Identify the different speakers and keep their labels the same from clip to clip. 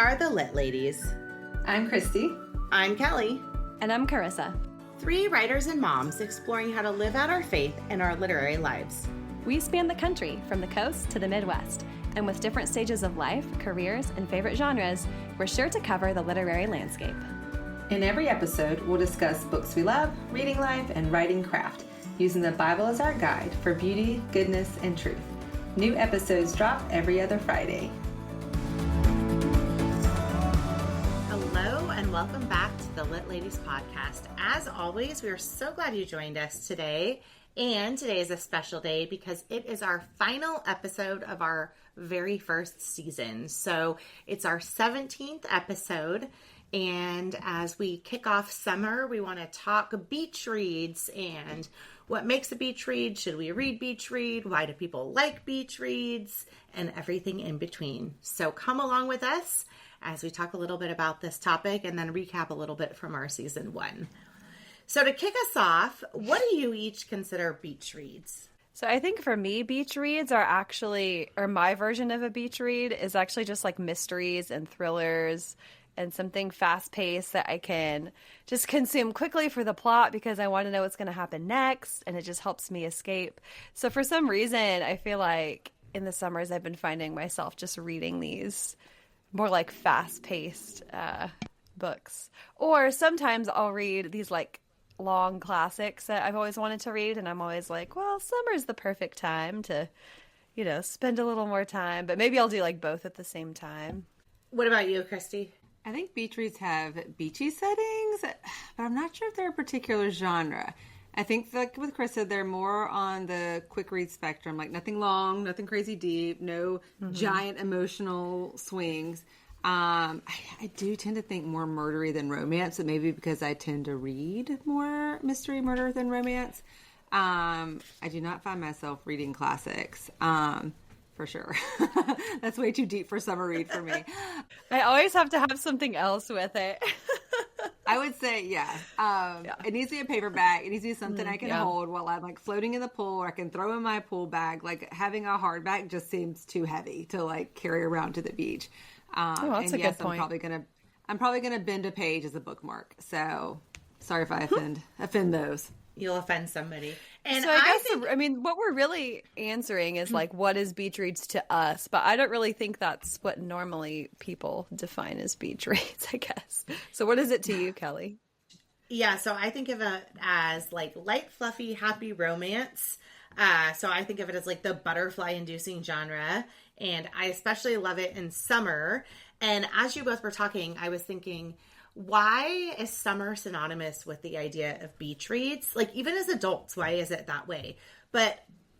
Speaker 1: are the Lit Ladies.
Speaker 2: I'm Christie.
Speaker 1: I'm Kelly.
Speaker 3: And I'm Carissa.
Speaker 1: Three writers and moms exploring how to live out our faith in our literary lives.
Speaker 3: We span the country from the coast to the Midwest. And with different stages of life, careers, and favorite genres, we're sure to cover the literary landscape.
Speaker 2: In every episode, we'll discuss books we love, reading life, and writing craft, using the Bible as our guide for beauty, goodness, and truth. New episodes drop every other Friday.
Speaker 1: Hello, and welcome back to the Lit Ladies podcast. As always, we are so glad you joined us today. And today is a special day because it is our final episode of our very first season. So it's our 17th episode. And as we kick off summer, we want to talk beach reads and what makes a beach read. Should we read beach read? Why do people like beach reads? And everything in between. So come along with us as we talk a little bit about this topic and then recap a little bit from our season one. So to kick us off, what do you each consider beach reads?
Speaker 3: So I think for me, beach reads are actually, or my version of a beach read is actually just like mysteries and thrillers and something fast-paced that I can just consume quickly for the plot because I want to know what's going to happen next, and it just helps me escape. So for some reason, I feel like in the summers I've been finding myself just reading these more like fast-paced books. Or sometimes I'll read these like long classics that I've always wanted to read, and I'm always like, well, summer's the perfect time to, you know, spend a little more time, but maybe I'll do like both at the same time.
Speaker 1: What about you, Christy?
Speaker 2: I think beach reads have beachy settings, but I'm not sure if they're a particular genre. I think like with Carissa, they're more on the quick read spectrum, like nothing long, nothing crazy deep, no giant emotional swings. I do tend to think more murdery than romance, but maybe because I tend to read more mystery murder than romance. I do not find myself reading classics, for sure. That's way too deep for summer read for me.
Speaker 3: I always have to have something else with it.
Speaker 2: I would say, yeah. It needs to be a paperback. It needs to be something I can hold while I'm like floating in the pool, or I can throw in my pool bag. Like having a hardback just seems too heavy to like carry around to the beach.
Speaker 3: That's a good point.
Speaker 2: I'm probably gonna bend a page as a bookmark. So sorry if I offend those.
Speaker 1: You'll offend somebody. And
Speaker 3: so I guess, what we're really answering is like, what is beach reads to us? But I don't really think that's what normally people define as beach reads, I guess. So what is it to you, Kelly?
Speaker 1: Yeah, so I think of it as like light, fluffy, happy romance. So I think of it as like the butterfly-inducing genre. And I especially love it in summer. And as you both were talking, I was thinking, why is summer synonymous with the idea of beach reads? Like, even as adults, why is it that way? But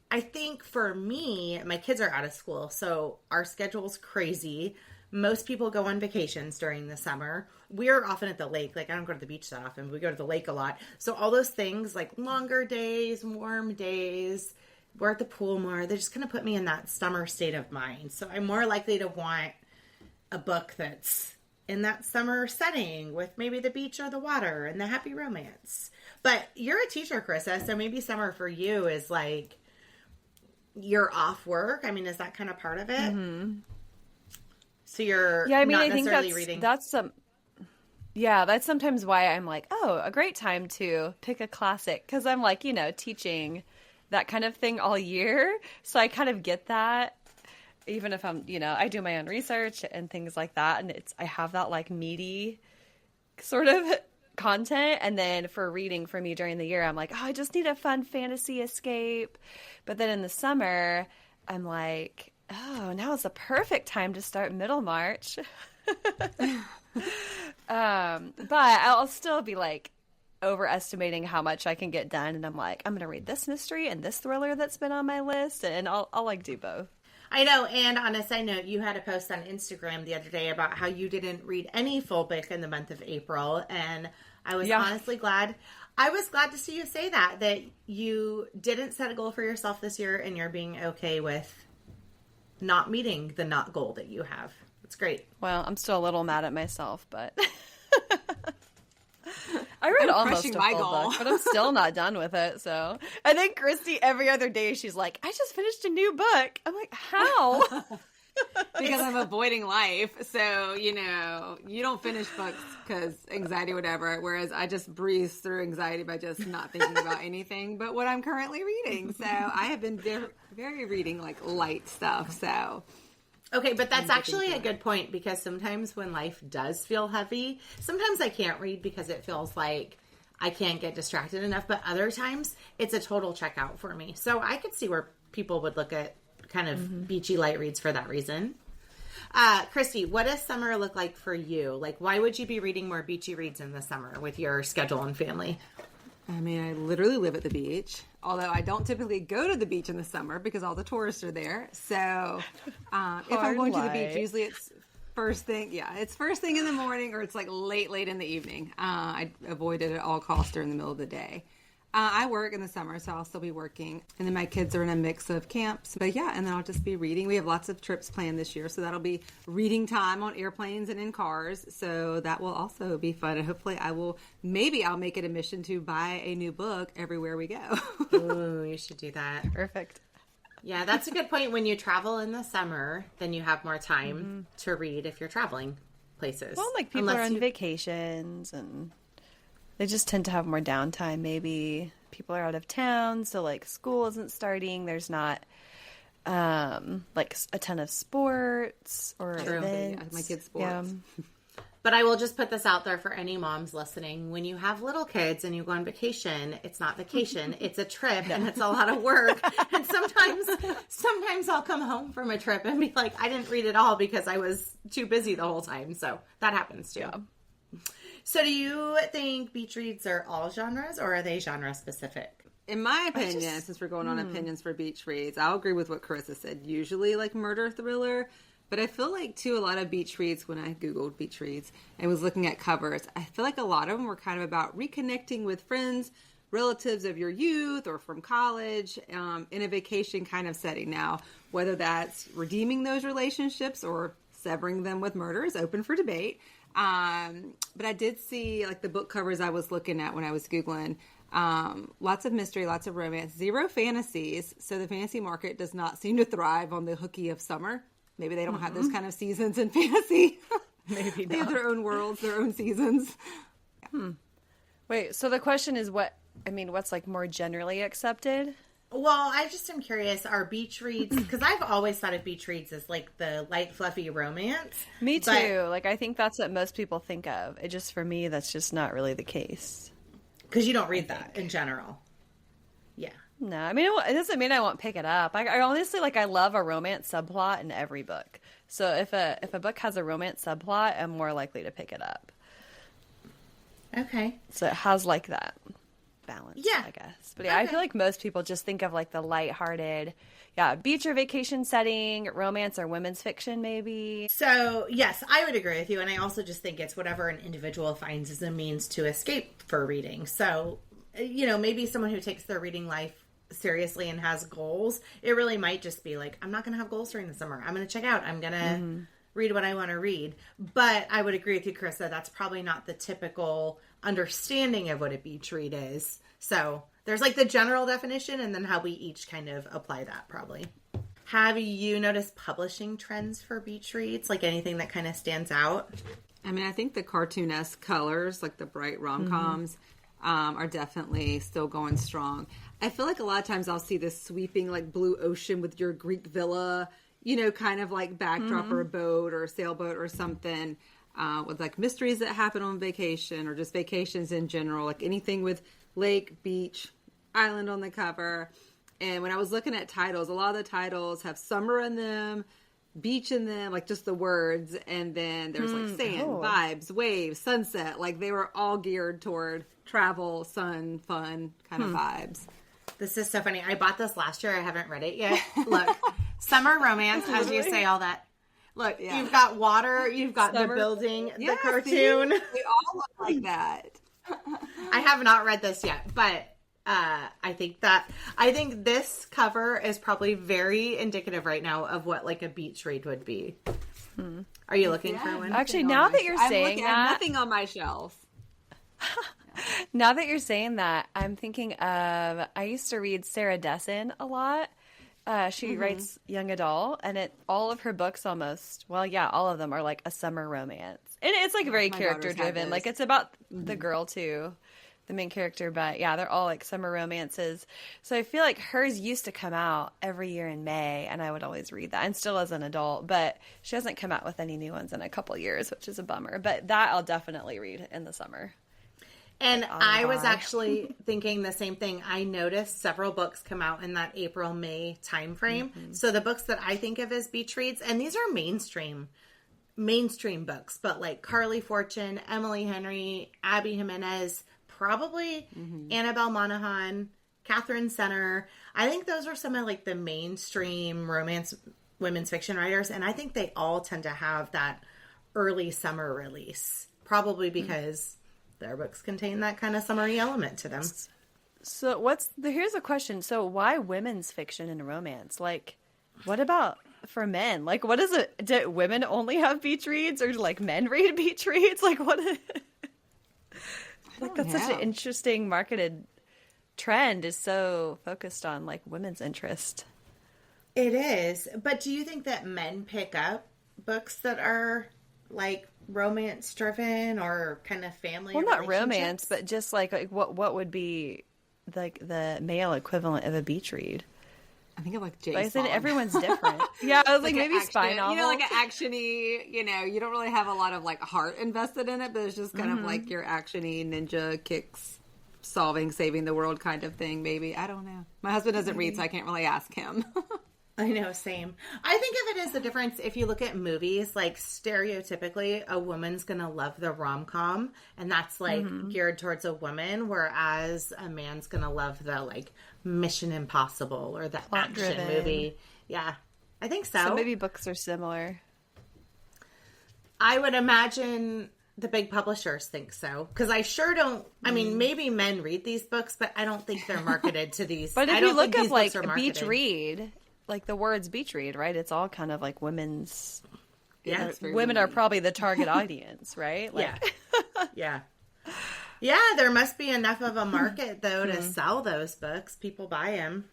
Speaker 1: I think for me, my kids are out of school, so our schedule's crazy. Most people go on vacations during the summer. We're often at the lake. Like, I don't go to the beach that often. We go to the lake a lot. So all those things, like longer days, warm days, we're at the pool more, they're just going to put me in that summer state of mind. So I'm more likely to want a book that's in that summer setting with maybe the beach or the water and the happy romance. But you're a teacher, Carissa, so maybe summer for you is like you're off work. I mean, is that kind of part of it? Mm-hmm. So you're not necessarily reading.
Speaker 3: That's sometimes why I'm like, oh, a great time to pick a classic, because I'm like, you know, teaching that kind of thing all year. So I kind of get that. Even if I'm, you know, I do my own research and things like that. And I have that like meaty sort of content. And then for reading for me during the year, I'm like, oh, I just need a fun fantasy escape. But then in the summer, I'm like, oh, now is the perfect time to start Middlemarch. But I'll still be like overestimating how much I can get done. And I'm like, I'm going to read this mystery and this thriller that's been on my list. And I'll like do both.
Speaker 1: I know, and on a side note, you had a post on Instagram the other day about how you didn't read any full book in the month of April, and I was honestly glad. I was glad to see you say that you didn't set a goal for yourself this year, and you're being okay with not meeting the not goal that you have. It's great.
Speaker 3: Well, I'm still a little mad at myself, but I read almost a full book, but I'm still not done with it. So, and then Christie, every other day, she's like, I just finished a new book. I'm like, how?
Speaker 2: because I'm avoiding life. So, you don't finish books because anxiety, whatever. Whereas I just breeze through anxiety by just not thinking about anything but what I'm currently reading. So I have been very reading like light stuff. So.
Speaker 1: Okay, but that's actually a good point because sometimes when life does feel heavy, sometimes I can't read because it feels like I can't get distracted enough, but other times it's a total checkout for me. So I could see where people would look at kind of beachy light reads for that reason. Christie, what does summer look like for you? Like, why would you be reading more beachy reads in the summer with your schedule and family?
Speaker 2: I mean, I literally live at the beach, although I don't typically go to the beach in the summer because all the tourists are there. So if I'm going to the beach, usually it's first thing. Yeah, it's first thing in the morning or it's like late in the evening. I avoid it at all costs during the middle of the day. I work in the summer, so I'll still be working. And then my kids are in a mix of camps. But yeah, and then I'll just be reading. We have lots of trips planned this year, so that'll be reading time on airplanes and in cars. So that will also be fun. And hopefully I'll make it a mission to buy a new book everywhere we go.
Speaker 1: Ooh, you should do that.
Speaker 3: Perfect.
Speaker 1: Yeah, that's a good point. When you travel in the summer, then you have more time to read if you're traveling places.
Speaker 3: Well, like people are on vacations and they just tend to have more downtime. Maybe people are out of town, so like school isn't starting. There's not like a ton of sports or events.
Speaker 2: Yeah, my kids' sports.
Speaker 3: Yeah.
Speaker 1: But I will just put this out there for any moms listening. When you have little kids and you go on vacation, it's not vacation, it's a trip and it's a lot of work. And sometimes I'll come home from a trip and be like, I didn't read it all because I was too busy the whole time. So that happens too. Yeah. So do you think beach reads are all genres or are they genre specific?
Speaker 2: In my opinion, since we're going on opinions for beach reads, I'll agree with what Carissa said. Usually like murder thriller. But I feel like, too, a lot of beach reads, when I Googled beach reads and was looking at covers, I feel like a lot of them were kind of about reconnecting with friends, relatives of your youth or from college in a vacation kind of setting. Now, whether that's redeeming those relationships or severing them with murder is open for debate. But I did see, like, the book covers I was looking at when I was Googling. Lots of mystery, lots of romance, zero fantasies. So the fantasy market does not seem to thrive on the hooky of summer. Maybe they don't have those kind of seasons in fantasy.
Speaker 3: Maybe
Speaker 2: they have their own worlds, their own seasons.
Speaker 3: Wait, so the question is what's like more generally accepted?
Speaker 1: Well, I just am curious, are beach reads, because I've always thought of beach reads as like the light, fluffy romance.
Speaker 3: Me too. Like, I think that's what most people think of. It just, for me, that's just not really the case.
Speaker 1: Because you don't read that in general. Yeah.
Speaker 3: No, I mean, it doesn't mean I won't pick it up. I honestly, like, I love a romance subplot in every book. So if a book has a romance subplot, I'm more likely to pick it up.
Speaker 1: Okay.
Speaker 3: So it has, like, that balance, I guess. But yeah, I feel like most people just think of, like, the lighthearted, beach or vacation setting, romance or women's fiction, maybe.
Speaker 1: So, yes, I would agree with you. And I also just think it's whatever an individual finds as a means to escape for reading. So, maybe someone who takes their reading life seriously and has goals, it really might just be like, I'm not going to have goals during the summer. I'm going to check out. I'm going to read what I want to read. But I would agree with you, Carissa, that's probably not the typical understanding of what a beach read is. So there's like the general definition and then how we each kind of apply that probably. Have you noticed publishing trends for beach reads? Like anything that kind of stands out?
Speaker 2: I mean, I think the cartoonesque colors, like the bright rom-coms, are definitely still going strong. I feel like a lot of times I'll see this sweeping like blue ocean with your Greek villa, kind of like backdrop or a boat or a sailboat or something with like mysteries that happen on vacation or just vacations in general, like anything with lake, beach, island on the cover. And when I was looking at titles, a lot of the titles have summer in them, beach in them, like just the words. And then there's like sand, vibes, waves, sunset. Like they were all geared toward travel, sun, fun kind of vibes.
Speaker 1: This is so funny. I bought this last year. I haven't read it yet. Look, summer romance, as you say all that. Look, you've got water, you've got the building, the cartoon.
Speaker 2: See? They all look like that.
Speaker 1: I have not read this yet, but I think this cover is probably very indicative right now of what like a beach read would be. Are you looking for one?
Speaker 3: Actually, now that you're saying that,
Speaker 2: I have nothing on my shelf.
Speaker 3: Now that you're saying that, I'm thinking of, I used to read Sarah Dessen a lot, She writes young adult, and all of her books almost, well, yeah, all of them are like a summer romance. And it's like very character driven. Like it's about the girl too, the main character, but yeah, they're all like summer romances. So I feel like hers used to come out every year in May, and I would always read that, and still as an adult, but she hasn't come out with any new ones in a couple years, which is a bummer. But that I'll definitely read in the summer.
Speaker 1: And I was actually thinking the same thing. I noticed several books come out in that April-May timeframe. So the books that I think of as beach reads, and these are mainstream books, but like Carly Fortune, Emily Henry, Abby Jimenez, probably Annabelle Monaghan, Catherine Center. I think those are some of like the mainstream romance women's fiction writers, and I think they all tend to have that early summer release, probably because their books contain that kind of summery element to them.
Speaker 3: So here's a question. So why women's fiction and romance? Like, what about for men? Like, what is it? Do women only have beach reads, or do like men read beach reads? Like, what? Like, that's such an interesting marketed trend, is so focused on like women's interest.
Speaker 1: It is. But do you think that men pick up books that are like romance driven or kind of family?
Speaker 3: Well, not romance, but just like what would be like the male equivalent of a beach read?
Speaker 2: I think of like J.
Speaker 3: I said everyone's different. Yeah, I was like maybe spy novel.
Speaker 2: You know, like an action-y, you know, you don't really have a lot of like heart invested in it, but it's just kind of like your action-y ninja kicks, solving, saving the world kind of thing, maybe. I don't know. My husband doesn't read, so I can't really ask him.
Speaker 1: I know, same. I think of it as the difference if you look at movies, like stereotypically a woman's going to love the rom-com, and that's like geared towards a woman, whereas a man's going to love the like Mission Impossible or the action movie. Yeah, I think so.
Speaker 3: So maybe books are similar.
Speaker 1: I would imagine the big publishers think so, because I sure don't. I mean, maybe men read these books, but I don't think they're marketed to these.
Speaker 3: But if you look up like beach read, like the words beach read, right? It's all kind of like women's.
Speaker 1: Yeah,
Speaker 3: women are probably the target audience, right? Like,
Speaker 1: yeah. There must be enough of a market though to sell those books. People buy them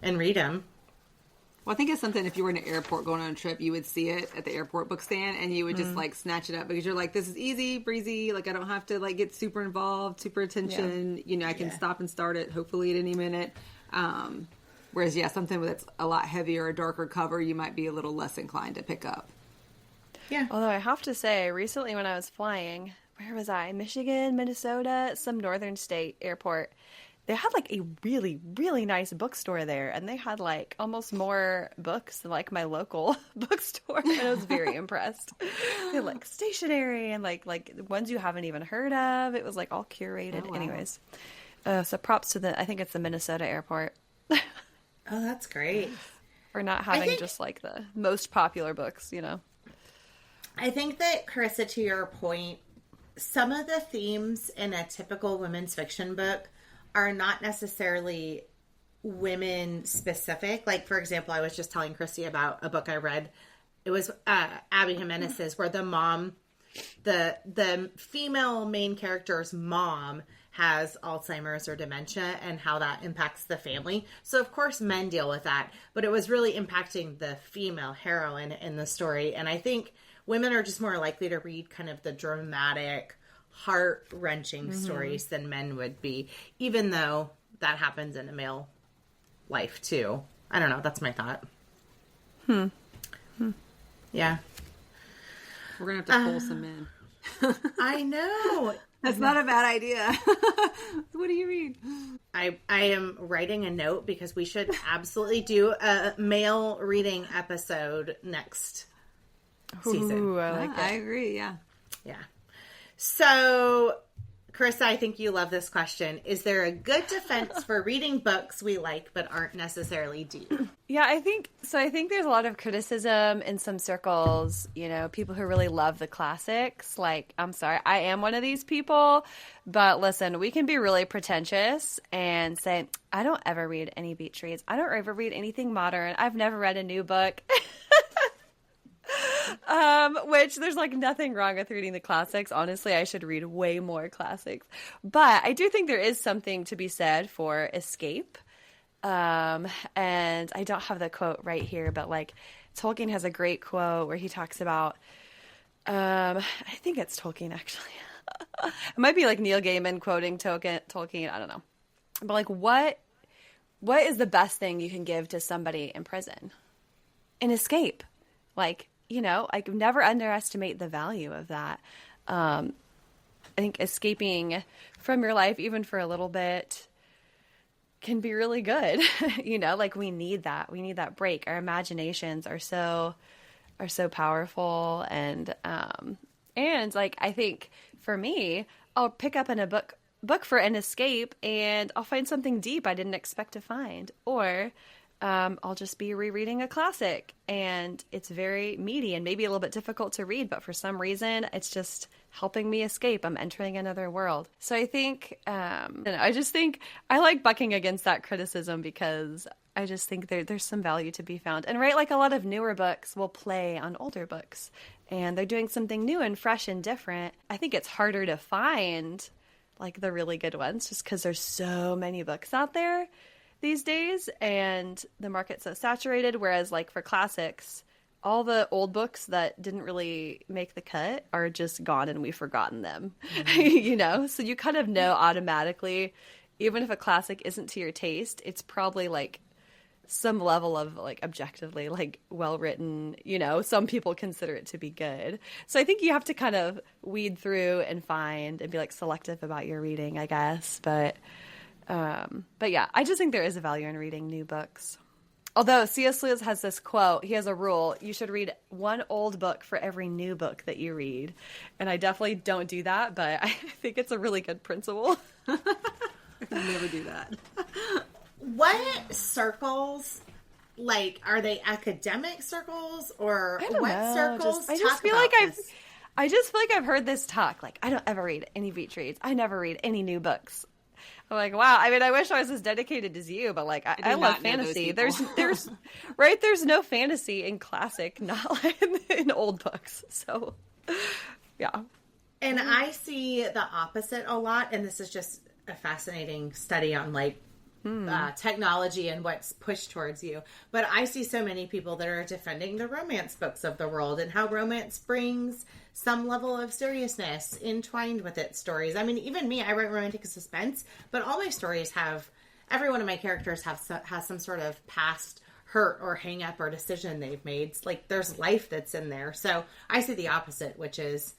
Speaker 1: and read them.
Speaker 2: Well, I think it's something if you were in an airport going on a trip, you would see it at the airport book stand and you would just like snatch it up because you're like, this is easy, breezy. Like I don't have to like get super involved, super attention. Yeah. You know, I can stop and start it hopefully at any minute. Whereas, something that's a lot heavier or darker cover, you might be a little less inclined to pick up.
Speaker 1: Yeah.
Speaker 3: Although I have to say, recently when I was flying, where was I? Michigan, Minnesota, some northern state airport. They had like a really, really nice bookstore there, and they had like almost more books than like my local bookstore, and I was very impressed. They had like stationery and like ones you haven't even heard of. It was like all curated. Oh, wow. Anyways, so props to I think it's the Minnesota airport.
Speaker 1: Oh, that's great.
Speaker 3: For not having just like the most popular books, you know.
Speaker 1: I think that, Carissa, to your point, some of the themes in a typical women's fiction book are not necessarily women specific. Like, for example, I was just telling Christie about a book I read. It was Abby Jimenez's, where the mom, the female main character's mom has Alzheimer's or dementia and how that impacts the family. So, of course, men deal with that. But it was really impacting the female heroine in the story. And I think women are just more likely to read kind of the dramatic, heart-wrenching stories than men would be, even though that happens in a male life, too. I don't know. That's my thought. Yeah.
Speaker 2: We're going to have to pull some men.
Speaker 1: I know.
Speaker 2: That's not a bad idea. What do you read?
Speaker 1: I am writing a note because we should absolutely do a male reading episode next season.
Speaker 3: Ooh, I like that.
Speaker 2: I agree, yeah.
Speaker 1: Yeah. So, Carissa, I think you love this question. Is there a good defense for reading books we like but aren't necessarily deep?
Speaker 3: Yeah, I think there's a lot of criticism in some circles, you know, people who really love the classics. Like, I'm sorry, I am one of these people, but listen, we can be really pretentious and say, I don't ever read any beach reads. I don't ever read anything modern. I've never read a new book. Which there's like nothing wrong with reading the classics. Honestly, I should read way more classics. But I do think there is something to be said for escape. And I don't have the quote right here, but like Tolkien has a great quote where he talks about, I think it's Tolkien actually. It might be like Neil Gaiman quoting Tolkien. I don't know. But like, what is the best thing you can give to somebody in prison? An escape. Like, you know, like never underestimate the value of that. I think escaping from your life, even for a little bit, can be really good. You know, like we need that. We need that break. Our imaginations are so powerful. And like, I think for me, I'll pick up in a book for an escape and I'll find something deep I didn't expect to find. Or I'll just be rereading a classic and it's very meaty and maybe a little bit difficult to read, but for some reason it's just helping me escape. I'm entering another world. So I think, I just think I like bucking against that criticism because I just think there's some value to be found. And right, like a lot of newer books will play on older books and they're doing something new and fresh and different. I think it's harder to find like the really good ones just because there's so many books out there these days and the market's so saturated. Whereas like for classics, all the old books that didn't really make the cut are just gone and we've forgotten them, you know? So you kind of know automatically, even if a classic isn't to your taste, it's probably like some level of like objectively like well written, you know, some people consider it to be good. So I think you have to kind of weed through and find and be like selective about your reading, I guess. But yeah, I just think there is a value in reading new books. Although C.S. Lewis has this quote, he has a rule, you should read one old book for every new book that you read. And I definitely don't do that, but I think it's a really good principle.
Speaker 2: I can never do that.
Speaker 1: What circles, like, are they academic circles or what circles?
Speaker 3: I just feel like I've heard this talk. Like, I don't ever read any beach reads. I never read any new books. I'm like, wow. I mean, I wish I was as dedicated as you, but like, I love fantasy. There's right. There's no fantasy in classic, not like in old books. So, yeah.
Speaker 1: And I see the opposite a lot. And this is just a fascinating study on like technology and what's pushed towards you. But I see so many people that are defending the romance books of the world and how romance brings some level of seriousness entwined with its stories. I mean, even me, I write romantic suspense, but all my stories every one of my characters has some sort of past hurt or hang up or decision they've made. It's like there's life that's in there. So I see the opposite, which is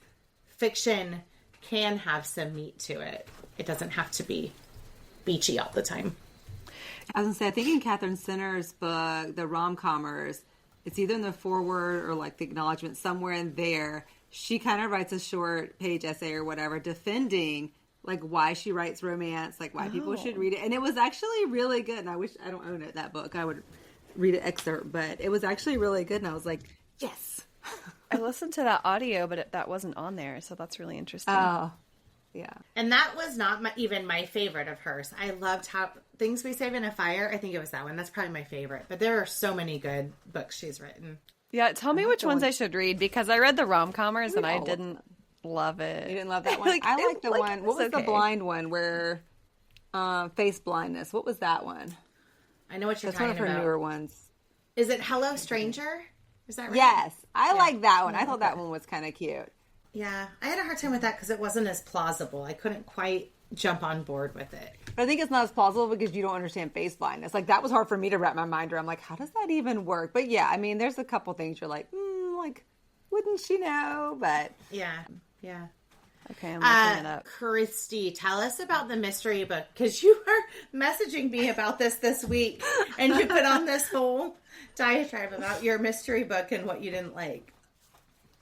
Speaker 1: fiction can have some meat to it. It doesn't have to be beachy all the time.
Speaker 2: I was going to say, I think in Catherine Sinner's book, the rom-commers, it's either in the foreword or like the acknowledgement somewhere in there, she kind of writes a short page essay or whatever defending like why she writes romance, like why people should read it. And it was actually really good. And I wish I don't own it, that book. I would read an excerpt, but it was actually really good. And I was like, yes.
Speaker 3: I listened to that audio, but that wasn't on there. So that's really interesting.
Speaker 2: Oh, yeah.
Speaker 1: And that was not even my favorite of hers. I loved Things We Save in a Fire. I think it was that one. That's probably my favorite. But there are so many good books she's written.
Speaker 3: Yeah, tell me which ones I should read because I read the rom-commers and I didn't love it.
Speaker 2: You didn't love that one? I like the one. What was the blind one where face blindness? What was that one?
Speaker 1: I know what you're talking about.
Speaker 2: That's one of her newer ones.
Speaker 1: Is it Hello Stranger? Is that right?
Speaker 2: Yes. I like that one. I thought that one was kind of cute.
Speaker 1: Yeah. I had a hard time with that because it wasn't as plausible. I couldn't quite jump on board with it.
Speaker 2: But I think it's not as plausible because you don't understand face blindness. Like, that was hard for me to wrap my mind around. I'm like, how does that even work? But yeah, I mean, there's a couple things you're like, like, wouldn't she know? But
Speaker 1: yeah.
Speaker 3: Okay, I'm looking it up.
Speaker 1: Christie, tell us about the mystery book because you were messaging me about this week and you put on this whole diatribe about your mystery book and what you didn't like.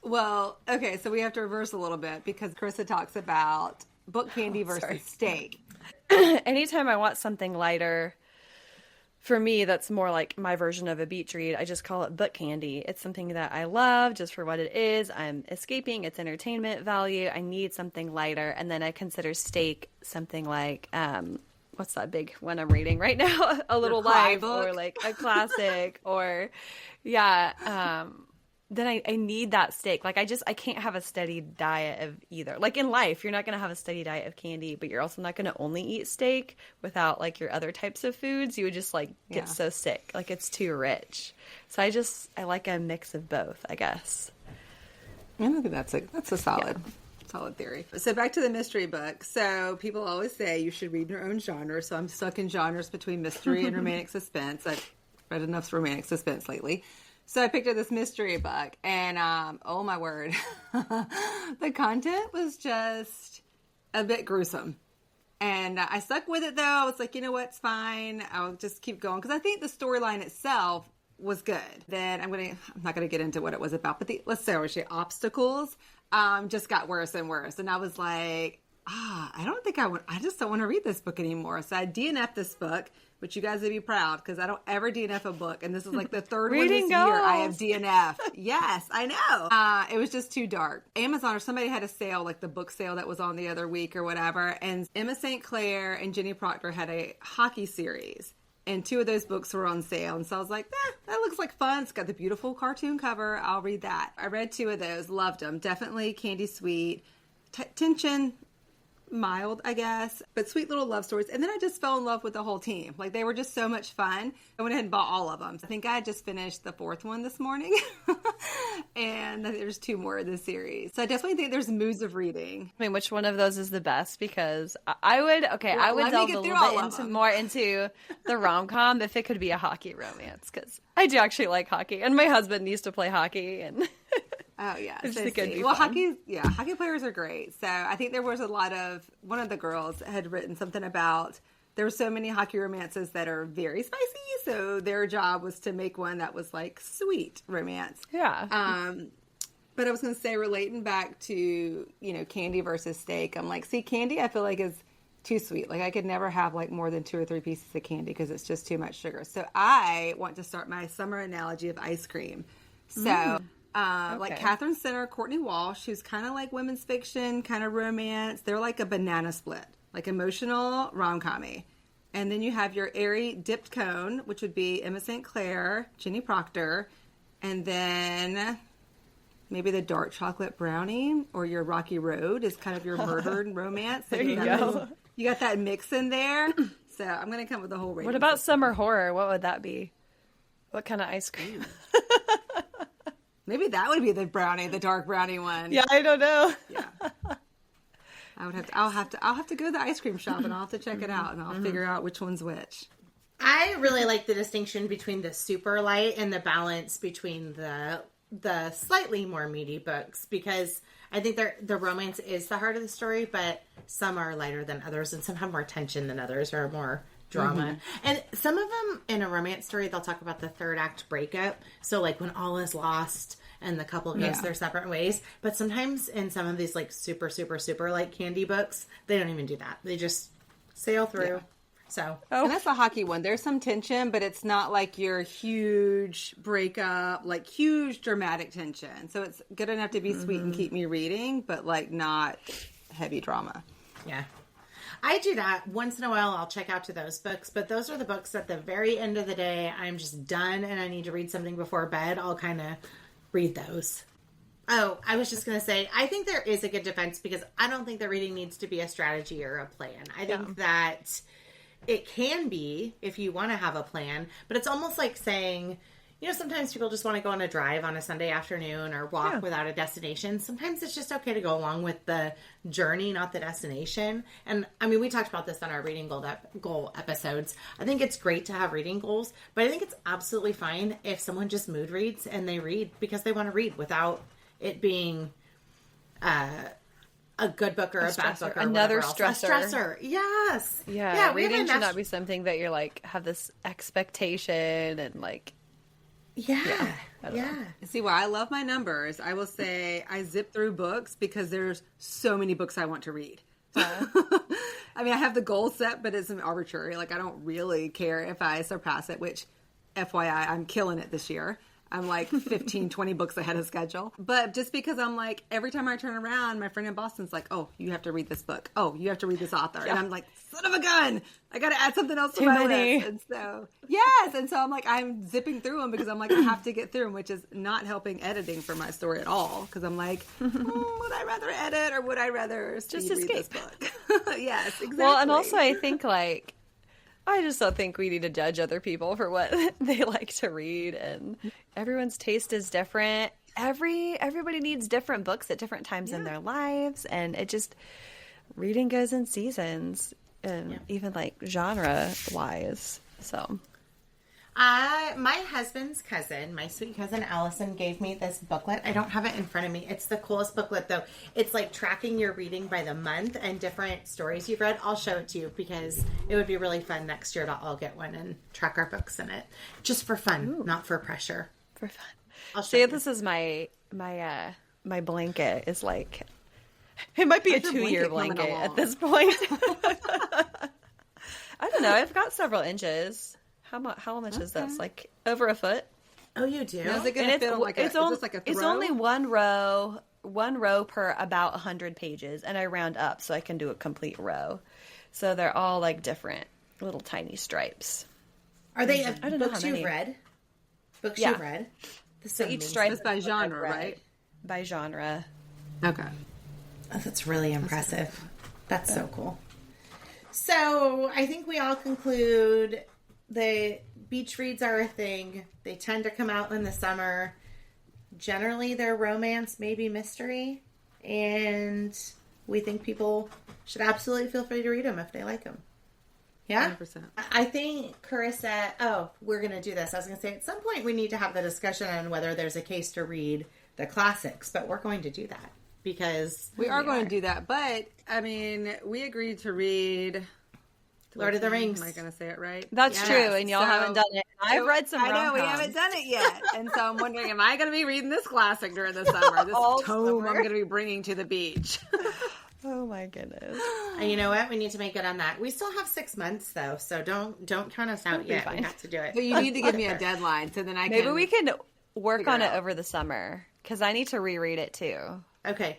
Speaker 2: Well, okay, so we have to reverse a little bit because Carissa talks about book candy versus steak.
Speaker 3: Anytime I want something lighter, for me, that's more like my version of a beach read. I just call it book candy. It's something that I love just for what it is. I'm escaping. It's entertainment value. I need something lighter. And then I consider steak something like, what's that big one I'm reading right now? A Little Life or like a classic or, yeah. then I need that steak. Like, I can't have a steady diet of either. Like, in life, you're not going to have a steady diet of candy, but you're also not going to only eat steak without, like, your other types of foods. You would just, like, get so sick. Like, it's too rich. So I like a mix of both, I guess.
Speaker 2: I think that's a solid theory. So back to the mystery book. So people always say you should read your own genre. So I'm stuck in genres between mystery and romantic suspense. I've read enough romantic suspense lately. So I picked up this mystery book, and oh my word, the content was just a bit gruesome. And I stuck with it, though. I was like, you know what, it's fine. I'll just keep going, because I think the storyline itself was good. Then I'm not gonna get into what it was about, but let's say obstacles just got worse and worse. And I was like, I just don't want to read this book anymore. So I DNF'd this book, which you guys would be proud, because I don't ever DNF a book. And this is like the third one this year I have DNF'd. Yes, I know. It was just too dark. Amazon or somebody had a sale, like the book sale that was on the other week or whatever. And Emma St. Clair and Jenny Proctor had a hockey series. And 2 of those books were on sale. And so I was like, that looks like fun. It's got the beautiful cartoon cover. I'll read that. I read 2 of those. Loved them. Definitely candy sweet. Tension, mild, I guess, but sweet little love stories. And then I just fell in love with the whole team. Like, they were just so much fun. I went ahead and bought all of them. I think I just finished the 4th one this morning. And there's 2 more of this series. So I definitely think there's moods of reading.
Speaker 3: I mean, which one of those is the best? Because I would delve a little bit more into the rom-com if it could be a hockey romance, because I do actually like hockey, and my husband used to play hockey, and
Speaker 2: oh yeah,
Speaker 3: hockey
Speaker 2: players are great. So I think there was one of the girls had written something about there were so many hockey romances that are very spicy, so their job was to make one that was like sweet romance.
Speaker 3: Yeah.
Speaker 2: But I was going to say, relating back to, candy versus steak, I'm like, see, candy I feel like is too sweet. Like, I could never have like more than 2 or 3 pieces of candy because it's just too much sugar. So I want to start my summer analogy of ice cream. So like Catherine Center, Courtney Walsh, who's kind of like women's fiction, kind of romance. They're like a banana split, like emotional rom-com-y. And then you have your airy dipped cone, which would be Emma St. Clair, Jenny Proctor, and then maybe the dark chocolate brownie or your Rocky Road is kind of your murdered romance.
Speaker 3: There you go.
Speaker 2: You got that mix in there. So I'm going to come with the whole rating.
Speaker 3: What about summer horror? What would that be? What kind of ice cream?
Speaker 2: Maybe that would be the brownie, the dark brownie one.
Speaker 3: Yeah, I don't know.
Speaker 2: Yeah. I'll have to go to the ice cream shop, and I'll have to check it out, and I'll figure out which one's which.
Speaker 1: I really like the distinction between the super light and the balance between the slightly more meaty books, because I think the romance is the heart of the story, but some are lighter than others, and some have more tension than others, or more drama. Mm-hmm. And some of them, in a romance story, they'll talk about the 3rd act breakup. So like when all is lost and the couple goes their separate ways. But sometimes in some of these like super, super, super like candy books, they don't even do that. They just sail through. Yeah. So,
Speaker 2: and that's a hockey one. There's some tension, but it's not like your huge breakup, like huge dramatic tension. So it's good enough to be sweet and keep me reading, but like not heavy drama.
Speaker 1: Yeah. I do that once in a while. I'll check out to those books, but those are the books at the very end of the day. I'm just done and I need to read something before bed. I'll kind of read those. Oh, I was just going to say, I think there is a good defense, because I don't think that reading needs to be a strategy or a plan. I think that it can be if you want to have a plan, but it's almost like saying, sometimes people just want to go on a drive on a Sunday afternoon or walk without a destination. Sometimes it's just okay to go along with the journey, not the destination. And I mean, we talked about this on our reading goal episodes. I think it's great to have reading goals, but I think it's absolutely fine if someone just mood reads and they read because they want to read without it being a good book or a bad book or
Speaker 3: another
Speaker 1: stressor. A stressor. Yes.
Speaker 3: Yeah. Reading should not be something that you're like have this expectation and like.
Speaker 1: Yeah.
Speaker 2: See, why I love my numbers, I will say I zip through books because there's so many books I want to read. I mean, I have the goal set, but it's arbitrary. Like, I don't really care if I surpass it, which, FYI, I'm killing it this year. I'm like 15, 20 books ahead of schedule. But just because I'm like, every time I turn around, my friend in Boston's like, oh, you have to read this book. Oh, you have to read this author. Yeah. And I'm like, son of a gun, I got to add something else to my list. And so, yes. And so I'm like, I'm zipping through them because I'm like, I have to get through them, which is not helping editing for my story at all. Because I'm like, would I rather edit or would I rather just read this book? Yes, exactly.
Speaker 3: Well, and also I think like, I just don't think we need to judge other people for what they like to read, and everyone's taste is different. Everybody needs different books at different times in their lives, and it just reading goes in seasons, and even like genre wise. So
Speaker 1: my husband's cousin, my sweet cousin Allison, gave me this booklet. I don't have it in front of me. It's the coolest booklet, though. It's like tracking your reading by the month and different stories you've read. I'll show it to you because it would be really fun next year to all get one and track our books in it. Just for fun, not for pressure.
Speaker 3: For fun.
Speaker 1: I'll show you.
Speaker 3: This is my blanket is like, it might be a 2-year blanket at this point. I don't know. I've got several inches. How much is this? Like over a foot?
Speaker 1: Oh, you do?
Speaker 2: Now, is it going to fit on like a throw?
Speaker 3: It's only one row per about 100 pages, and I round up so I can do a complete row. So they're all like different little tiny stripes.
Speaker 1: Are they books you've read? Books you've read?
Speaker 3: So each stripe
Speaker 2: is by genre, right?
Speaker 3: By genre.
Speaker 2: Okay.
Speaker 1: Oh, that's really impressive. That's so cool. So I think we all conclude the beach reads are a thing. They tend to come out in the summer. Generally, they're romance, maybe mystery. And we think people should absolutely feel free to read them if they like them. Yeah?
Speaker 2: 100%.
Speaker 1: I think Carissa, we're going to do this. I was going to say at some point we need to have the discussion on whether there's a case to read the classics, but we're going to do that because
Speaker 2: we are going to do that. But, I mean, we agreed to read
Speaker 1: Lord of the Rings.
Speaker 2: Am I going to say it right?
Speaker 3: That's true, and y'all haven't done it. I've read some rom-coms.
Speaker 2: I know, we haven't done it yet. And so I'm wondering, am I going to be reading this classic during the summer? This tome I'm going to be bringing to the beach.
Speaker 3: Oh my goodness.
Speaker 1: And you know what? We need to make it on that. We still have 6 months though, so don't count us out yet. We have to do it.
Speaker 2: But you need to give me a deadline so then I can.
Speaker 3: Maybe we can work on it over the summer because I need to reread it too.
Speaker 1: Okay.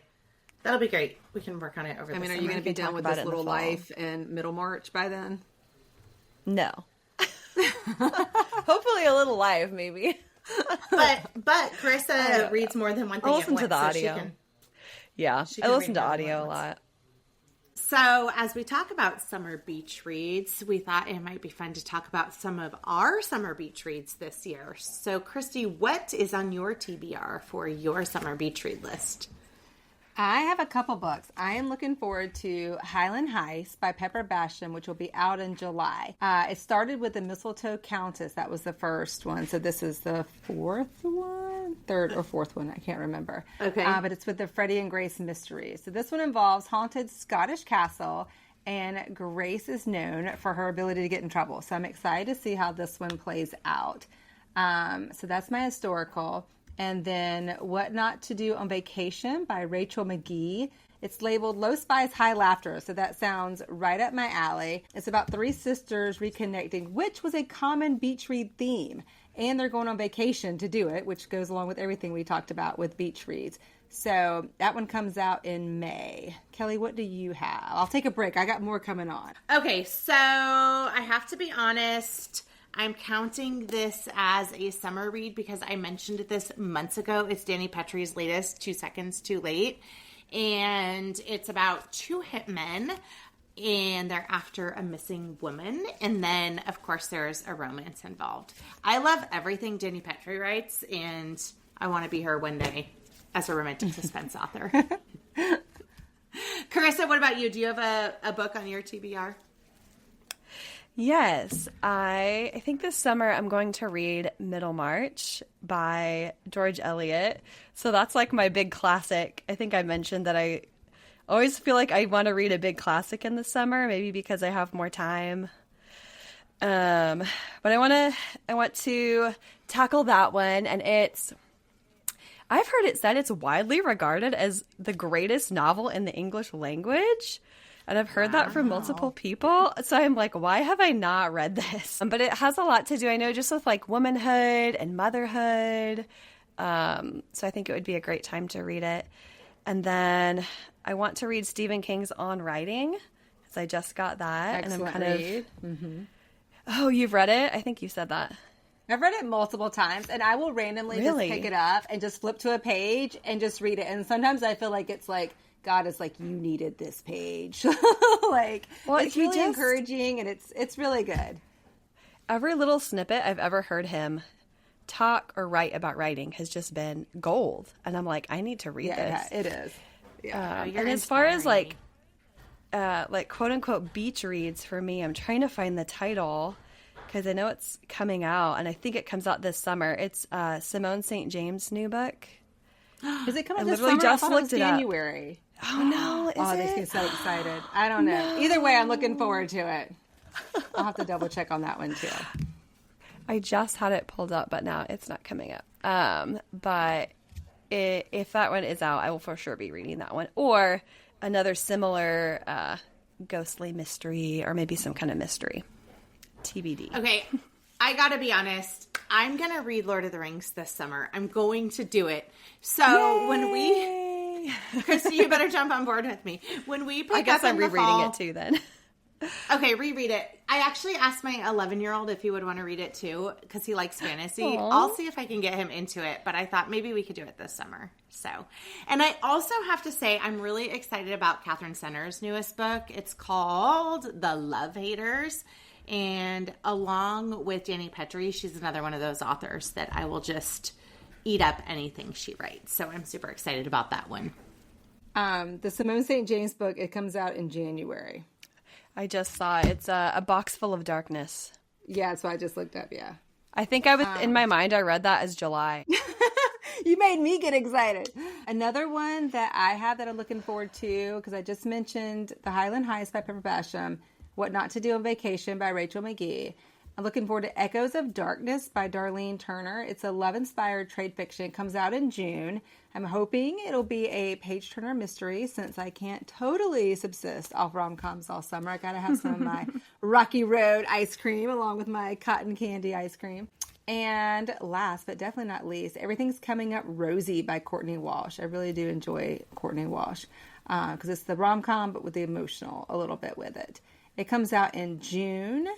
Speaker 1: That'll be great. We can work on it over the summer.
Speaker 2: Are you going to be done with This Little Life in Middlemarch by then?
Speaker 3: No. Hopefully a Little Life, maybe.
Speaker 1: but Carissa reads more than one thing.
Speaker 3: I'll listen to the audio. I listen to audio a lot.
Speaker 1: So as we talk about summer beach reads, we thought it might be fun to talk about some of our summer beach reads this year. So Christie, what is on your TBR for your summer beach read list?
Speaker 2: I have a couple books. I am looking forward to Highland Heist by Pepper Basham, which will be out in July. It started with The Mistletoe Countess. That was the first one. So this is the third or fourth one. I can't remember.
Speaker 1: Okay.
Speaker 2: But it's with the Freddie and Grace mystery. So this one involves haunted Scottish castle, and Grace is known for her ability to get in trouble. So I'm excited to see how this one plays out. So that's my historical. And then What Not to Do on Vacation by Rachel Magee. It's labeled Low Spice, High Laughter, so that sounds right up my alley. It's about 3 sisters reconnecting, which was a common beach read theme. And they're going on vacation to do it, which goes along with everything we talked about with beach reads. So that one comes out in May. Kelly, what do you have? I'll take a break. I got more coming on.
Speaker 1: Okay, so I have to be honest. I'm counting this as a summer read because I mentioned this months ago. It's Danny Petrie's latest, 2 Seconds Too Late. And it's about 2 hitmen, and they're after a missing woman. And then, of course, there's a romance involved. I love everything Danny Petrie writes, and I want to be her one day as a romantic suspense author. Carissa, what about you? Do you have a book on your TBR?
Speaker 3: Yes, I think this summer I'm going to read Middlemarch by George Eliot. So that's like my big classic. I think I mentioned that I always feel like I want to read a big classic in the summer, maybe because I have more time. But I want to tackle that one, and I've heard it said it's widely regarded as the greatest novel in the English language. And I've heard that from multiple people. So I'm like, why have I not read this? But it has a lot to do, I know, just with like womanhood and motherhood. So I think it would be a great time to read it. And then I want to read Stephen King's On Writing. because I just got that.
Speaker 2: Excellent
Speaker 3: and I'm
Speaker 2: read.
Speaker 3: Oh, you've read it? I think you said that.
Speaker 2: I've read it multiple times, and I will randomly
Speaker 3: Really?
Speaker 2: just pick it up and just flip to a page and just read it. And sometimes I feel like it's like God is like, you needed this page. Like,
Speaker 3: Well,
Speaker 2: it's really encouraging, and it's really good.
Speaker 3: Every little snippet I've ever heard him talk or write about writing has just been gold. And I'm like, I need to read this.
Speaker 2: Yeah, it is. Yeah.
Speaker 3: And as far as like quote unquote beach reads for me, I'm trying to find the title because I know it's coming out, and I think it comes out this summer. It's Simone St. James' new book.
Speaker 2: Is it coming
Speaker 3: I
Speaker 2: this
Speaker 3: literally
Speaker 2: summer?
Speaker 3: just
Speaker 2: I thought
Speaker 3: looked
Speaker 2: it was
Speaker 3: it up.
Speaker 2: January.
Speaker 3: Oh no! Is
Speaker 2: Oh,
Speaker 3: it?
Speaker 2: they seem so excited. I don't know. Either way, I'm looking forward to it. I'll have to double check on that one too.
Speaker 3: I just had it pulled up, but now it's not coming up. But if that one is out, I will for sure be reading that one, or another similar ghostly mystery, or maybe some kind of mystery. TBD.
Speaker 1: Okay, I gotta be honest. I'm gonna read Lord of the Rings this summer. I'm going to do it. So when we, Christy, you better jump on board with me. When we pick
Speaker 3: I guess
Speaker 1: up in
Speaker 3: I'm
Speaker 1: the
Speaker 3: rereading
Speaker 1: fall,
Speaker 3: it too then.
Speaker 1: Okay, reread it. I actually asked my 11-year-old if he would want to read it too, because he likes fantasy.
Speaker 3: Aww.
Speaker 1: I'll see if I can get him into it, but I thought maybe we could do it this summer. So, and I also have to say, I'm really excited about Catherine Senner's newest book. It's called The Love Haters. And along with Danny Petrie, she's another one of those authors that I will just eat up anything she writes. So I'm super excited about that one.
Speaker 2: The Simone St. James book, it comes out in January.
Speaker 3: I just saw it. It's a box full of darkness.
Speaker 2: Yeah, that's what I just looked up, yeah.
Speaker 3: I think I was in my mind, I read that as July.
Speaker 2: You made me get excited. Another one that I have that I'm looking forward to, because I just mentioned The Highland Heist by Pepper Basham, What Not to Do on Vacation by Rachel Magee. I'm looking forward to Echoes of Darkness by Darlene Turner. It's a love-inspired trade fiction. It comes out in June. I'm hoping it'll be a page-turner mystery, since I can't totally subsist off rom-coms all summer. I gotta have some of my Rocky Road ice cream along with my cotton candy ice cream. And last, but definitely not least, Everything's Coming Up Rosie by Courtney Walsh. I really do enjoy Courtney Walsh, because it's the rom-com, but with the emotional a little bit with it. It comes out in June.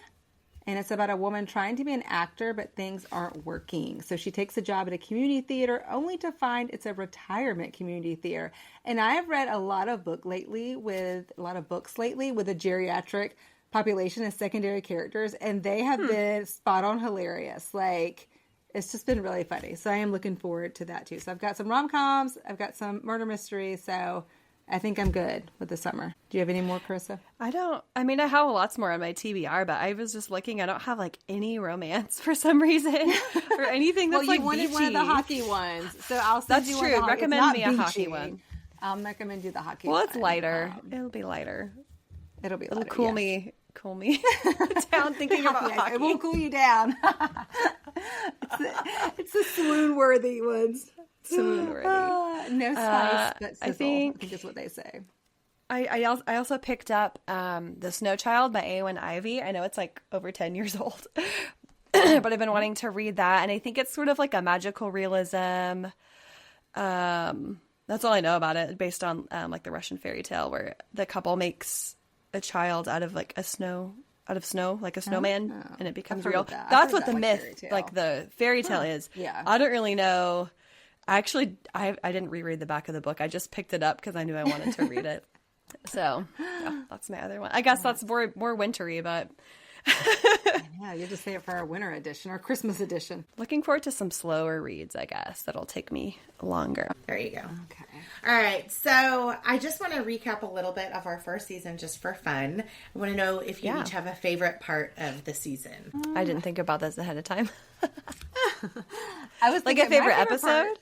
Speaker 2: And it's about a woman trying to be an actor, but things aren't working. So she takes a job at a community theater only to find it's a retirement community theater. And I have read a lot of books lately with a geriatric population as secondary characters, and they have been spot on hilarious. Like, it's just been really funny. So I am looking forward to that too. So I've got some rom-coms, I've got some murder mysteries, so I think I'm good with the summer. Do you have any more, Carissa?
Speaker 3: I have lots more on my TBR, but I was just looking, I don't have like any romance for some reason or anything that's
Speaker 2: well,
Speaker 3: like
Speaker 2: you wanted
Speaker 3: beachy.
Speaker 2: one of the hockey ones, so I'll send
Speaker 3: That's
Speaker 2: you
Speaker 3: true.
Speaker 2: one.
Speaker 3: Recommend me a hockey one.
Speaker 2: I'll recommend you the hockey
Speaker 3: Well,
Speaker 2: one.
Speaker 3: it's lighter. It'll be lighter.
Speaker 2: It'll be
Speaker 3: It'll
Speaker 2: lighter,
Speaker 3: cool
Speaker 2: yes.
Speaker 3: me down thinking about hockey.
Speaker 2: It won't cool you down. it's the swoon-worthy ones.
Speaker 3: Swoon-worthy.
Speaker 2: No spice, but sizzle,
Speaker 3: I think
Speaker 2: is what they say.
Speaker 3: I also picked up The Snow Child by Eowyn Ivey. I know it's like over 10 years old, but I've been wanting to read that, and I think it's sort of like a magical realism. That's all I know about it, based on like the Russian fairy tale where the couple makes a child out of snow, like a snowman, and it becomes real. That's what the myth, like the fairy tale is.
Speaker 2: Yeah.
Speaker 3: I don't really know. Actually, I didn't reread the back of the book. I just picked it up because I knew I wanted to read it. So yeah, that's my other one. I guess that's more wintry, but
Speaker 2: yeah, you just say it for our winter edition or Christmas edition.
Speaker 3: looking forward to some slower reads, I guess, that'll take me longer.
Speaker 1: There you go.
Speaker 2: Okay.
Speaker 1: All right. So I just want to recap a little bit of our first season just for fun. I want to know if you each have a favorite part of the season.
Speaker 3: I didn't think about this ahead of time.
Speaker 2: I was
Speaker 3: Like a favorite episode?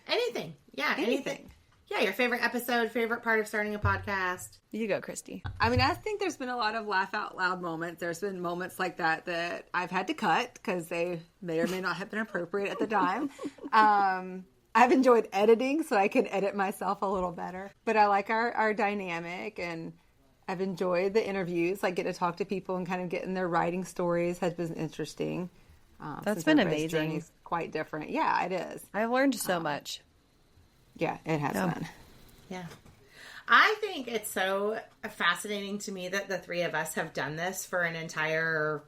Speaker 1: Anything. Yeah, anything. Yeah, your favorite episode, favorite part of starting a podcast.
Speaker 3: You go, Christy.
Speaker 2: I mean, I think there's been a lot of laugh out loud moments. There's been moments like that I've had to cut because they may or may not have been appropriate at the time. I've enjoyed editing, so I can edit myself a little better. But I like our dynamic, and I've enjoyed the interviews, like getting to talk to people and kind of getting their writing stories has been interesting.
Speaker 3: That's been amazing.
Speaker 2: Journey's quite different. Yeah, it is.
Speaker 3: I've learned so much.
Speaker 2: Yeah, it has been.
Speaker 1: Yeah. I think it's so fascinating to me that the three of us have done this for an entire,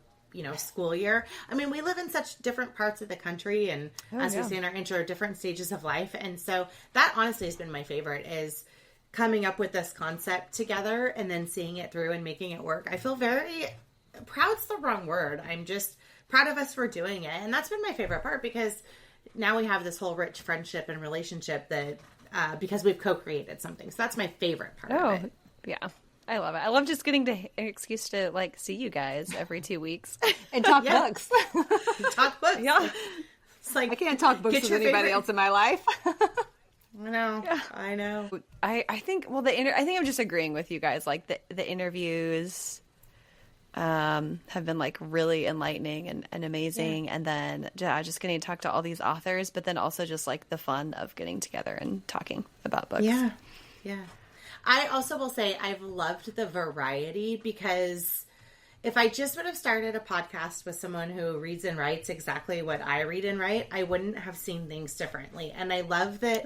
Speaker 1: school year. I mean, we live in such different parts of the country, and we say in our intro, different stages of life. And so that honestly has been my favorite, is coming up with this concept together and then seeing it through and making it work. I feel very proud's the wrong word. I'm just proud of us for doing it. And that's been my favorite part, because now we have this whole rich friendship and relationship that, because we've co-created something. So that's my favorite part of it.
Speaker 3: Yeah. I love it. I love just getting an excuse to see you guys every 2 weeks
Speaker 2: and talk books.
Speaker 1: Talk books.
Speaker 3: Yeah.
Speaker 1: It's like,
Speaker 2: I can't talk books with anybody else in my life.
Speaker 1: I know. Yeah. I know.
Speaker 3: I think, I think I'm just agreeing with you guys. Like the interviews have been really enlightening and amazing. Yeah. And then just getting to talk to all these authors, but then also just the fun of getting together and talking about books.
Speaker 1: Yeah. Yeah. I also will say I've loved the variety, because if I just would have started a podcast with someone who reads and writes exactly what I read and write, I wouldn't have seen things differently. And I love that,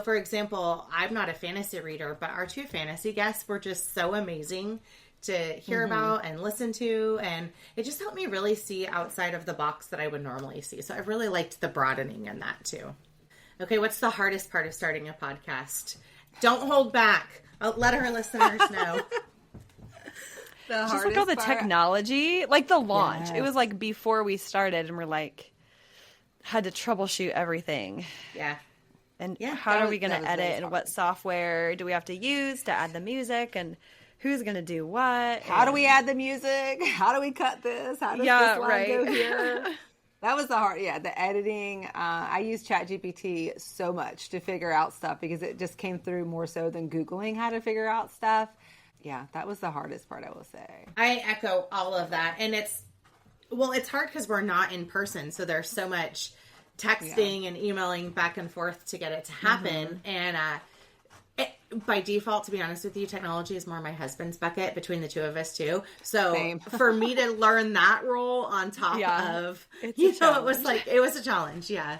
Speaker 1: for example, I'm not a fantasy reader, but our 2 fantasy guests were just so amazing to hear about and listen to. And it just helped me really see outside of the box that I would normally see. So I really liked the broadening in that too. Okay, what's the hardest part of starting a podcast? Don't hold back. I'll let our listeners know.
Speaker 3: Just all the technology, the launch. Yes. It was before we started, and we're had to troubleshoot everything.
Speaker 1: Yeah.
Speaker 3: And how are we going to edit, and what software do we have to use to add the music, and who's going to do what?
Speaker 2: How do we add the music? How do we cut this? How does this line go here? That was the hard, the editing. I use ChatGPT so much to figure out stuff, because it just came through more so than Googling how to figure out stuff. Yeah, that was the hardest part, I will say.
Speaker 1: I echo all of that. And it's hard because we're not in person. So there's so much texting and emailing back and forth to get it to happen. And by default, to be honest with you, technology is more my husband's bucket between the two of us too. So for me to learn that role on top of, it was a challenge. Yeah.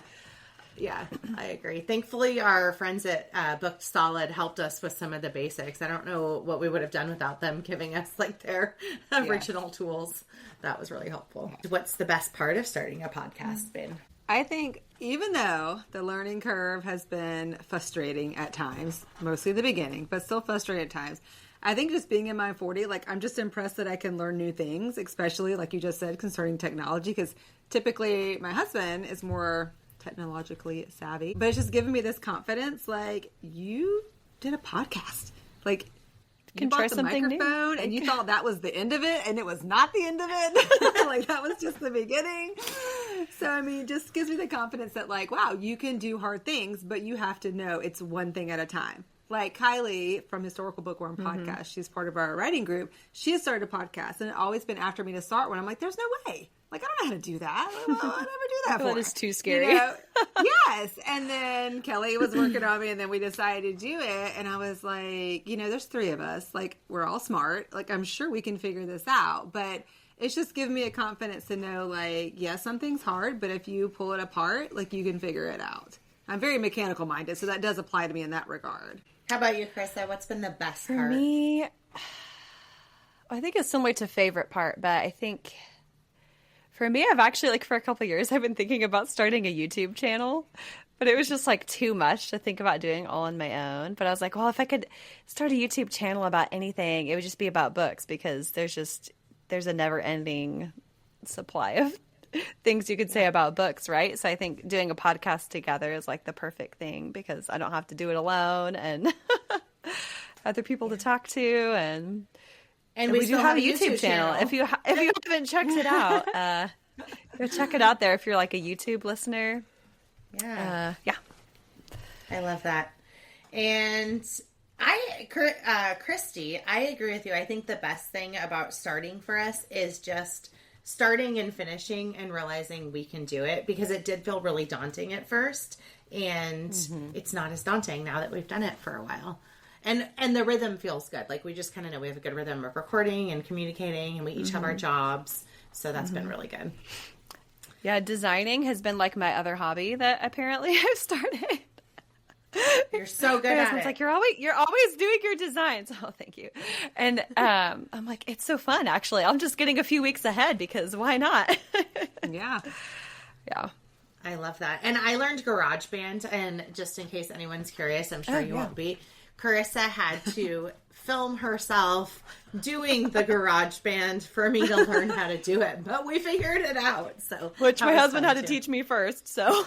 Speaker 1: Yeah, I agree. Thankfully, our friends at Booked Solid helped us with some of the basics. I don't know what we would have done without them giving us their original tools. That was really helpful. What's the best part of starting a podcast been?
Speaker 2: I think even though the learning curve has been frustrating at times, mostly the beginning, but still frustrating at times, I think just being in my 40, I'm just impressed that I can learn new things, especially like you just said, concerning technology, because typically my husband is more technologically savvy, but it's just given me this confidence. You did a podcast, you
Speaker 3: can
Speaker 2: bought
Speaker 3: try
Speaker 2: the
Speaker 3: something
Speaker 2: microphone
Speaker 3: new.
Speaker 2: And you thought that was the end of it, and it was not the end of it. That was just the beginning. So I mean, just gives me the confidence that wow, you can do hard things, but you have to know it's one thing at a time. Kylie from Historical Bookworm podcast, she's part of our writing group. She has started a podcast, and it's always been after me to start one. I'm there's no way. I don't know how to do that. I'll never do that for.
Speaker 3: That is too scary.
Speaker 2: Yes. And then Kelly was working on me, and then we decided to do it. And I was there's 3 of us. We're all smart. I'm sure we can figure this out. But it's just given me a confidence to know, yes, something's hard, but if you pull it apart, you can figure it out. I'm very mechanical minded, so that does apply to me in that regard.
Speaker 1: How about you, Krista? What's been the best part?
Speaker 3: For me, I think it's similar to favorite part, but I think for me, I've actually, for a couple of years, I've been thinking about starting a YouTube channel, but it was just too much to think about doing all on my own. But I was well, if I could start a YouTube channel about anything, it would just be about books, because there's a never ending supply of things you could say about books, right? So I think doing a podcast together is the perfect thing, because I don't have to do it alone, and other people to talk to, and we do have a YouTube channel. If you haven't checked it out, go check it out there if you're a YouTube listener.
Speaker 1: Yeah. I love that. And Christie, I agree with you. I think the best thing about starting for us is just starting and finishing and realizing we can do it, because it did feel really daunting at first, and it's not as daunting now that we've done it for a while. And the rhythm feels good. We just kind of know we have a good rhythm of recording and communicating, and we each have our jobs. So that's been really good.
Speaker 3: Yeah, designing has been my other hobby that apparently I've started.
Speaker 1: You're so good
Speaker 3: My
Speaker 1: at
Speaker 3: husband's
Speaker 1: it.
Speaker 3: like, you're always doing your designs. Oh, thank you. And I'm like, it's so fun, actually. I'm just getting a few weeks ahead because why not?
Speaker 2: Yeah.
Speaker 3: Yeah.
Speaker 1: I love that. And I learned GarageBand, and just in case anyone's curious, I'm sure you won't be. Carissa had to film herself doing the GarageBand for me to learn how to do it, but we figured it out. So,
Speaker 3: Which my husband had to
Speaker 1: too.
Speaker 3: teach me first. So,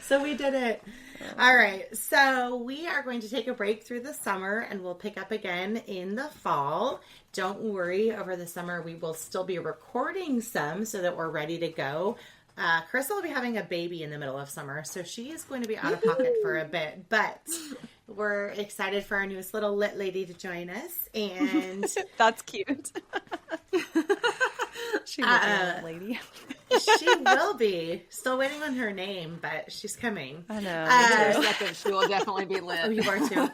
Speaker 1: So we did it. All right. So we are going to take a break through the summer, and we'll pick up again in the fall. Don't worry, over the summer we will still be recording some so that we're ready to go. Carissa will be having a baby in the middle of summer, so she is going to be out of pocket for a bit, but we're excited for our newest little lit lady to join us, and
Speaker 3: that's cute. She will be a lady.
Speaker 1: she will be. Still waiting on her name, but she's coming.
Speaker 3: I know.
Speaker 2: In a second, she will definitely be lit.
Speaker 1: Oh, you are too.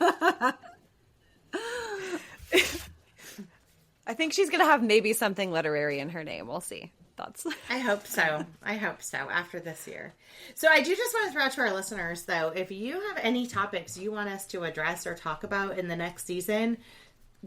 Speaker 3: I think she's going to have maybe something literary in her name. We'll see. Thoughts?
Speaker 1: I hope so. After this year. So I do just want to throw out to our listeners, though, if you have any topics you want us to address or talk about in the next season,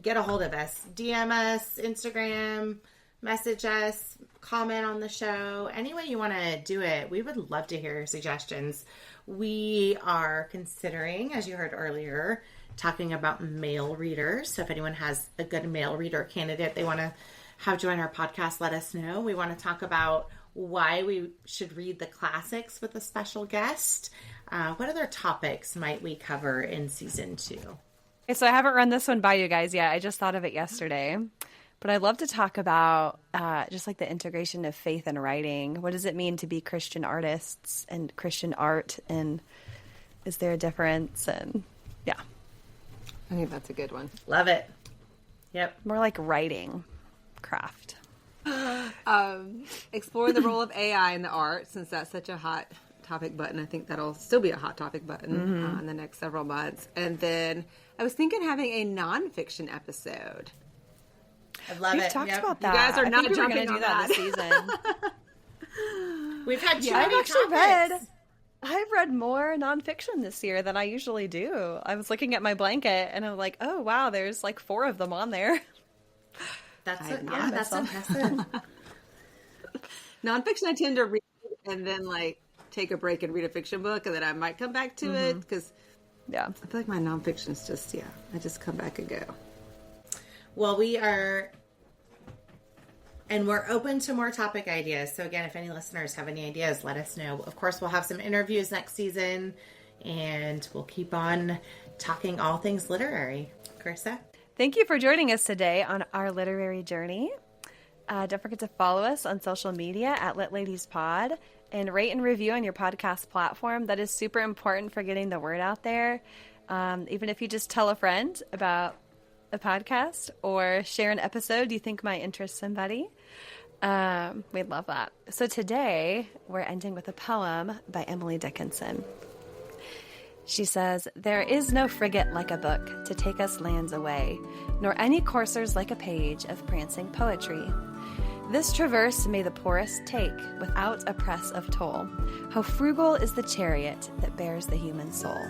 Speaker 1: get a hold of us. DM us, Instagram, message us, comment on the show. Any way you want to do it, we would love to hear your suggestions. We are considering, as you heard earlier, talking about male readers. So if anyone has a good male reader candidate they want to have join our podcast, let us know. We want to talk about why we should read the classics with a special guest. What other topics might we cover in season 2?
Speaker 3: Okay, so I haven't run this one by you guys yet. I just thought of it yesterday. But I'd love to talk about just like the integration of faith and writing. What does it mean to be Christian artists and Christian art? And is there a difference? And yeah.
Speaker 2: I think that's a good one.
Speaker 1: Love it. Yep.
Speaker 3: More like writing craft.
Speaker 2: Explore the role of AI in the art, since that's such a hot topic button. I think that'll still be a hot topic button in the next several months. And then I was thinking having a nonfiction episode.
Speaker 1: I love
Speaker 3: We've
Speaker 1: it.
Speaker 3: talked
Speaker 1: Yep.
Speaker 3: about that.
Speaker 2: You guys are
Speaker 3: I
Speaker 2: not
Speaker 3: think we were
Speaker 2: jumping
Speaker 3: gonna
Speaker 2: on
Speaker 3: do that
Speaker 2: that.
Speaker 3: this season.
Speaker 1: We've had too
Speaker 3: I've
Speaker 1: many
Speaker 3: actually
Speaker 1: topics.
Speaker 3: I've read more nonfiction this year than I usually do. I was looking at my blanket and I'm like, oh wow, there's like 4 of them on there.
Speaker 1: That's
Speaker 3: not
Speaker 1: that's
Speaker 3: myself.
Speaker 1: impressive.
Speaker 2: Nonfiction, I tend to read and then like take a break and read a fiction book, and then I might come back to it because
Speaker 3: Yeah.
Speaker 2: I feel like my nonfiction is just I just come back and go.
Speaker 1: Well, we are, and we're open to more topic ideas. So again, if any listeners have any ideas, let us know. Of course, we'll have some interviews next season, and we'll keep on talking all things literary. Carissa?
Speaker 3: Thank you for joining us today on our literary journey. Don't forget to follow us on social media at Lit Ladies Pod and rate and review on your podcast platform. That is super important for getting the word out there. Even if you just tell a friend about a podcast or share an episode you think might interest somebody, we'd love that. So today we're ending with a poem by Emily Dickinson. She says, "There is no frigate like a book to take us lands away, nor any coursers like a page of prancing poetry. This traverse may the poorest take without a press of toll. How frugal is the chariot that bears the human soul."